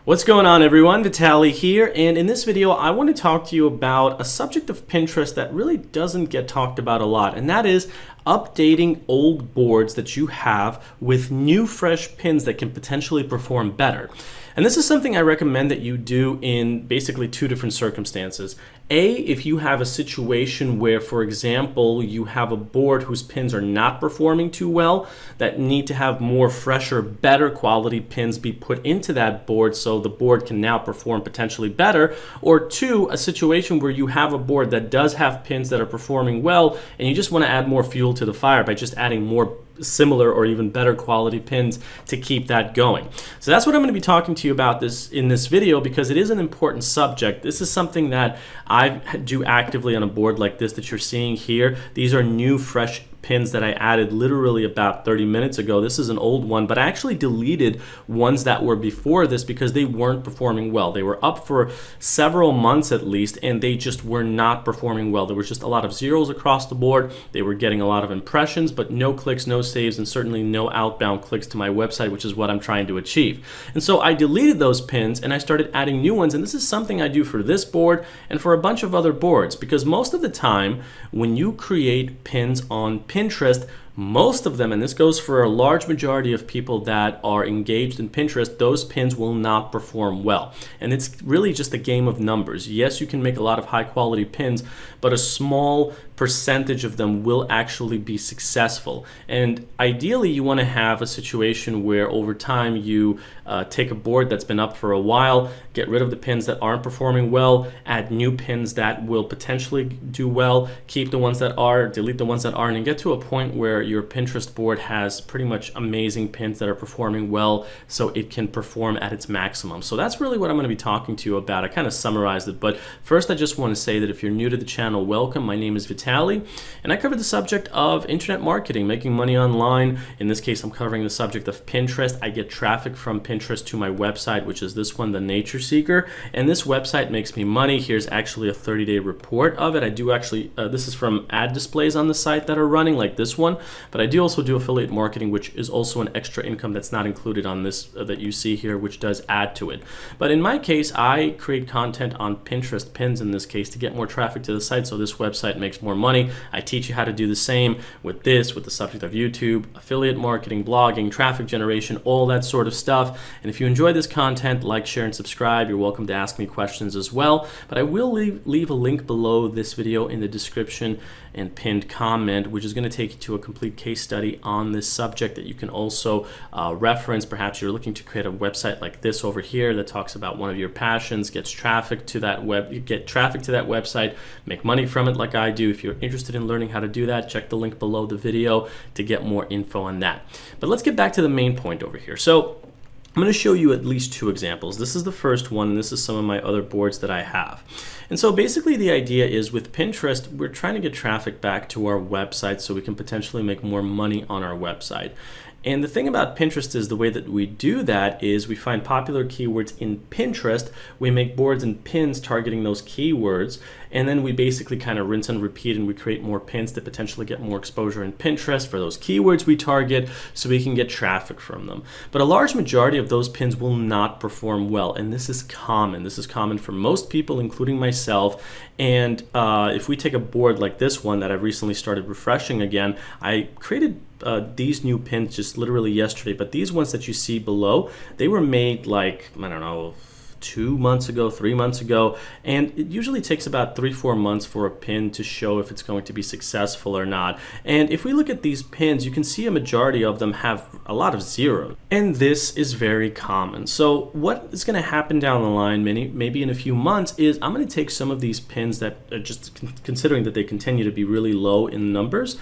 What's going on, everyone? Vitaly here, and in this video I want to talk to you about a subject of Pinterest that really doesn't get talked about a lot, and that is updating old boards that you have with new fresh pins that can potentially perform better. And this is something I recommend that you do in basically two different circumstances. A, if you have a situation where, for example, you have a board whose pins are not performing too well, that need to have more fresher, better quality pins be put into that board so the board can now perform potentially better. Or two, a situation where you have a board that does have pins that are performing well and you just want to add more fuel to the fire by just adding more similar or even better quality pins to keep that going. So that's what I'm going to be talking to you about in this video, because it is an important subject. This is something that I do actively on a board like this that you're seeing here. These are new fresh pins that I added literally about 30 minutes ago. This is an old one, but I actually deleted ones that were before this because they weren't performing well. They were up for several months at least, and they just were not performing well. There was just a lot of zeros across the board. They were getting a lot of impressions, but no clicks, no saves, and certainly no outbound clicks to my website, which is what I'm trying to achieve. And so I deleted those pins and I started adding new ones, and this is something I do for this board and for a bunch of other boards, because most of the time when you create pins on Pinterest, most of them, and this goes for a large majority of people that are engaged in Pinterest, those pins will not perform well. And it's really just a game of numbers. Yes, you can make a lot of high quality pins, but a small percentage of them will actually be successful. And ideally, you want to have a situation where over time you take a board that's been up for a while, get rid of the pins that aren't performing well, add new pins that will potentially do well, keep the ones that are, delete the ones that aren't, and get to a point where your Pinterest board has pretty much amazing pins that are performing well so it can perform at its maximum. So that's really what I'm going to be talking to you about. I kind of summarized it, but first I just want to say that if you're new to the channel, welcome. My name is Vitaly, and I cover the subject of internet marketing, making money online. In this case, I'm covering the subject of Pinterest. I get traffic from Pinterest to my website, which is this one, The Nature Seeker, and this website makes me money. Here's actually a 30-day report of it. I do actually, this is from ad displays on the site that are running like this one, but I do also do affiliate marketing, which is also an extra income that's not included on this that you see here, which does add to it. But in my case, I create content on Pinterest pins in this case to get more traffic to the site so this website makes more money. I teach you how to do the same with this, with the subject of YouTube, affiliate marketing, blogging, traffic generation, all that sort of stuff. And if you enjoy this content, like, share, and subscribe. You're welcome to ask me questions as well. But I will leave a link below this video in the description and pinned comment, which is going to take you to a complete case study on this subject that you can also reference. Perhaps you're looking to create a website like this over here that talks about one of your passions, gets traffic to that website, make money from it like I do. If you're interested in learning how to do that, check the link below the video to get more info on that. But let's get back to the main point over here. So I'm going to show you at least two examples. This is the first one, and this is some of my other boards that I have. And so basically the idea is with Pinterest, we're trying to get traffic back to our website so we can potentially make more money on our website. And the thing about Pinterest is the way that we do that is we find popular keywords in Pinterest, we make boards and pins targeting those keywords, and then we basically kind of rinse and repeat, and we create more pins to potentially get more exposure in Pinterest for those keywords we target so we can get traffic from them. But a large majority of those pins will not perform well, and this is common. This is common for most people, including myself. And if we take a board like this one that I've recently started refreshing again, I created these new pins just literally yesterday, but these ones that you see below, they were made like, I don't know, 2 months ago, 3 months ago, and it usually takes about 3-4 months for a pin to show if it's going to be successful or not. And if we look at these pins, you can see a majority of them have a lot of zeros, and this is very common. So what is going to happen down the line, maybe in a few months, is I'm going to take some of these pins that are just considering that they continue to be really low in numbers,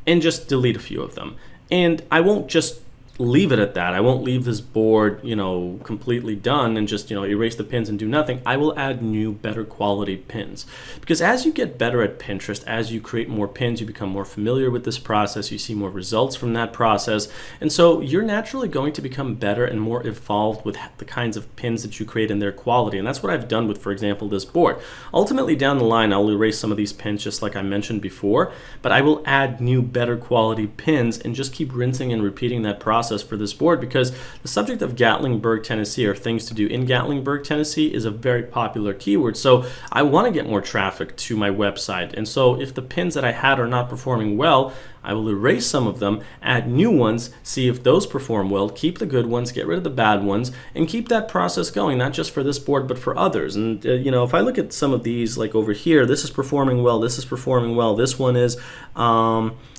and just delete a few of them. And I won't just leave it at that. I won't leave this board, completely done and just, erase the pins and do nothing. I will add new, better quality pins. Because as you get better at Pinterest, as you create more pins, you become more familiar with this process, you see more results from that process. And so you're naturally going to become better and more evolved with the kinds of pins that you create and their quality. And that's what I've done with, for example, this board. Ultimately, down the line, I'll erase some of these pins just like I mentioned before, but I will add new, better quality pins and just keep rinsing and repeating that process process for this board, because the subject of Gatlinburg, Tennessee, or things to do in Gatlinburg, Tennessee, is a very popular keyword. So I want to get more traffic to my website. And so if the pins that I had are not performing well, I will erase some of them, add new ones, see if those perform well, keep the good ones, get rid of the bad ones, and keep that process going, not just for this board, but for others. And if I look at some of these, like over here, this is performing well, this is performing well, this one is,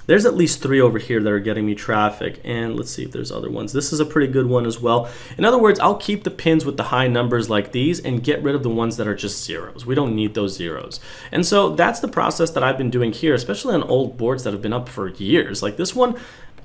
there's at least 3 over here that are getting me traffic. And let's see if there's other ones. This is a pretty good one as well. In other words, I'll keep the pins with the high numbers like these and get rid of the ones that are just zeros. We don't need those zeros. And so that's the process that I've been doing here, especially on old boards that have been up for years. Like this one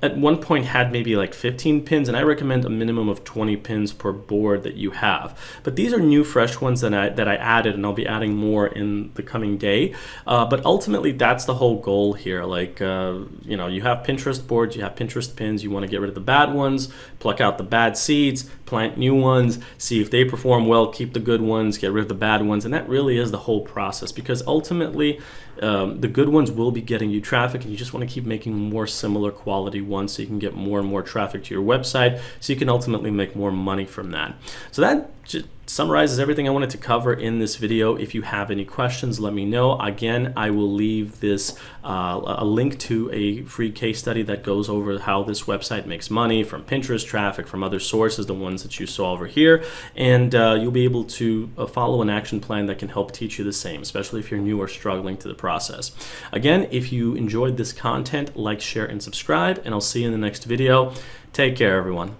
at one point had maybe like 15 pins, and I recommend a minimum of 20 pins per board that you have. But these are new, fresh ones that I added, and I'll be adding more in the coming day. But ultimately, that's the whole goal here. Like, you have Pinterest boards, you have Pinterest pins, you want to get rid of the bad ones, pluck out the bad seeds, plant new ones, see if they perform well, keep the good ones, get rid of the bad ones, and that really is the whole process, because ultimately the good ones will be getting you traffic, and you just want to keep making more similar quality ones so you can get more and more traffic to your website, so you can ultimately make more money from that. So that just summarizes everything I wanted to cover in this video. If you have any questions, let me know. Again, I will leave this a link to a free case study that goes over how this website makes money from Pinterest traffic, from other sources, the ones that you saw over here, and you'll be able to follow an action plan that can help teach you the same, especially if you're new or struggling to the process. Again, if you enjoyed this content, like, share, and subscribe, and I'll see you in the next video. Take care, everyone.